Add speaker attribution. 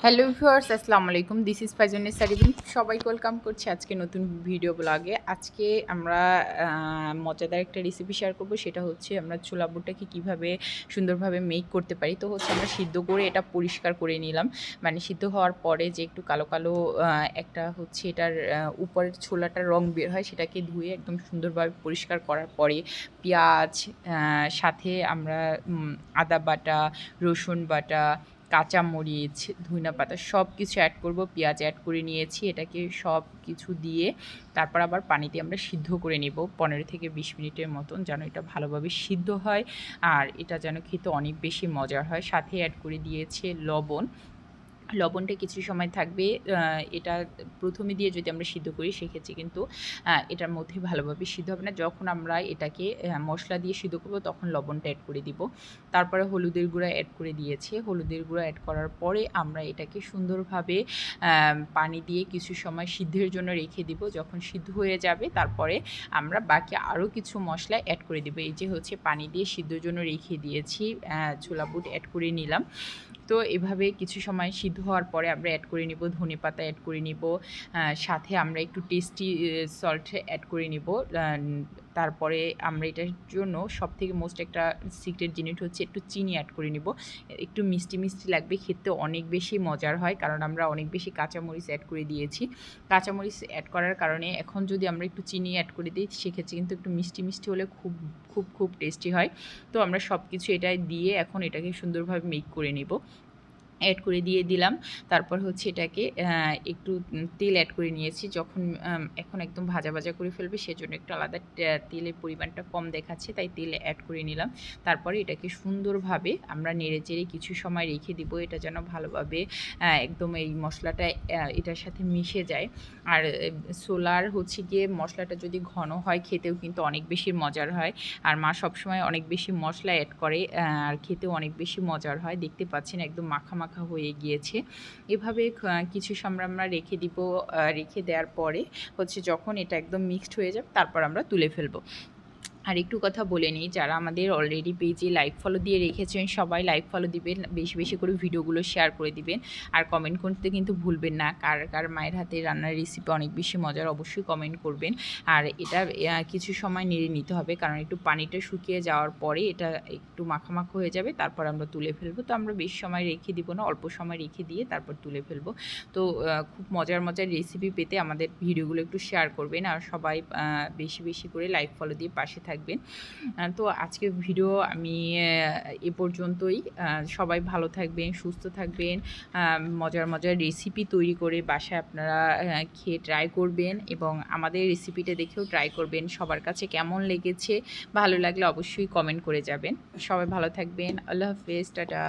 Speaker 1: Hello viewers, আসসালামু আলাইকুম। This is Faizunnesa Saribin. সবাইকে ওয়েলকাম করছি আজকে নতুন ভিডিও ব্লগে। আজকে আমরা মজাদার একটা রেসিপি শেয়ার করব। সেটা হচ্ছে আমরা ছোলা বুটটাকে কীভাবে সুন্দরভাবে মেক করতে পারি। তো হচ্ছে আমরা সিদ্ধ করে এটা পরিষ্কার করে নিলাম। মানে সিদ্ধ হওয়ার পরে যে একটু কালো কালো একটা হচ্ছে এটার উপরের ছোলাটার রং বের হয়, সেটাকে ধুয়ে একদম সুন্দরভাবে পরিষ্কার করার পরে পেঁয়াজ, সাথে আমরা আদা বাটা, রসুন বাটা, কাঁচামরিচ, ধনিয়া পাতা সব কিছু অ্যাড করব। পেঁয়াজ অ্যাড করে নিয়েছি। এটাকে সব কিছু দিয়ে তারপর আবার পানিতে আমরা সিদ্ধ করে নেব 15 থেকে 20 মিনিটের মতন, যেন এটা ভালোভাবে সিদ্ধ হয় আর এটা যেন খেতে অনেক বেশি মজার হয়। সাথে অ্যাড করে দিয়েছে লবণ। লবণটা কিছু সময় থাকবে। এটা প্রথমে দিয়ে যদি আমরা সিদ্ধ করি সেক্ষেত্রে কিন্তু এটার মধ্যে ভালোভাবে সিদ্ধ হবে না। যখন আমরা এটাকে মশলা দিয়ে সিদ্ধ করব তখন লবণটা অ্যাড করে দিব। তারপরে হলুদের গুঁড়া অ্যাড করে দিয়েছে। হলুদের গুঁড়া অ্যাড করার পরে আমরা এটাকে সুন্দরভাবে পানি দিয়ে কিছু সময় সিদ্ধের জন্য রেখে দিব। যখন সিদ্ধ হয়ে যাবে তারপরে আমরা বাকি আরও কিছু মশলা অ্যাড করে দেবো। এই যে হচ্ছে পানি দিয়ে সিদ্ধর জন্য রেখে দিয়েছি, ছোলা বুট অ্যাড করে নিলাম। তো এভাবে কিছু সময় সিদ্ধ হওয়ার পরে আমরা অ্যাড করে নিব ধনেপাতা অ্যাড করে নিব, সাথে আমরা একটু টেস্টি সল্ট অ্যাড করে নিব। তারপরে আমরা এটার জন্য সবথেকে মোস্ট একটা সিক্রেট জিনিস হচ্ছে একটু চিনি অ্যাড করে নিব। একটু মিষ্টি মিষ্টি লাগবে, খেতে অনেক বেশি মজার হয়, কারণ আমরা অনেক বেশি কাঁচামরিচ অ্যাড করে দিয়েছি। কাঁচামরিচ অ্যাড করার কারণে এখন যদি আমরা একটু চিনি অ্যাড করে দিই সেক্ষেত্রে কিন্তু একটু মিষ্টি মিষ্টি হলে খুব খুব খুব টেস্টি হয়। তো আমরা সব কিছু এটা দিয়ে এখন এটাকে সুন্দরভাবে মেক করে নেব। অ্যাড করে দিয়ে দিলাম। তারপর হচ্ছে এটাকে একটু তেল অ্যাড করে নিয়েছি। যখন এখন একদম ভাজা ভাজা করে ফেলবে সেজন্য একটু আলাদা তেলের পরিমাণটা কম দেখাচ্ছে, তাই তেল অ্যাড করে নিলাম। তারপরে এটাকে সুন্দরভাবে আমরা নেড়ে চেড়ে কিছু সময় রেখে দিব, এটা যেন ভালোভাবে একদম এই মশলাটা এটার সাথে মিশে যায়। আর ছোলার হচ্ছে গিয়ে মশলাটা যদি ঘন হয় খেতেও কিন্তু অনেক বেশি মজার হয়। আর মা সবসময় অনেক বেশি মশলা অ্যাড করে আর খেতেও অনেক বেশি মজার হয়। দেখতে পাচ্ছেন একদম মাখা মাখা হয়ে গিয়েছে। এভাবে কিছু সময় আমরা রেখে দিব। রেখে দেওয়ার পরে হচ্ছে যখন এটা একদম মিক্সড হয়ে যাবে তারপর আমরা তুলে ফেলবো। আর একটু কথা বলে নিই, যারা আমাদের অলরেডি পেজে লাইক ফলো দিয়ে রেখেছেন সবাই লাইক ফলো দিবেন, বেশি বেশি করে ভিডিওগুলো শেয়ার করে দিবেন আর কমেন্ট করতে কিন্তু ভুলবেন না। কার কার মায়ের হাতে রান্নার রেসিপি অনেক বেশি মজার অবশ্যই কমেন্ট করবেন। আর এটা কিছু সময় নেড়ে নিতে হবে, কারণ একটু পানিটা শুকিয়ে যাওয়ার পরে এটা একটু মাখামাখা হয়ে যাবে, তারপর আমরা তুলে ফেলবো। তো আমরা বেশি সময় রেখে দিব না, অল্প সময় রেখে দিয়ে তারপর তুলে ফেলবো। তো খুব মজার মজার রেসিপি পেতে আমাদের ভিডিওগুলো একটু শেয়ার করবেন আর সবাই বেশি বেশি করে লাইক ফলো দিয়ে পাশে থাকবেন। তো আজকের ভিডিও আমি এ পর্যন্তই। সবাই ভালো থাকবেন, সুস্থ থাকবেন। মজার মজার রেসিপি তৈরি করে বাসায় আপনারা খেয়ে ট্রাই করবেন এবং আমাদের রেসিপিটা দেখেও ট্রাই করবেন। সবার কাছে কেমন লেগেছে, ভালো লাগলে অবশ্যই কমেন্ট করে যাবেন। সবাই ভালো থাকবেন। আল্লাহ হাফেজ, টাটা।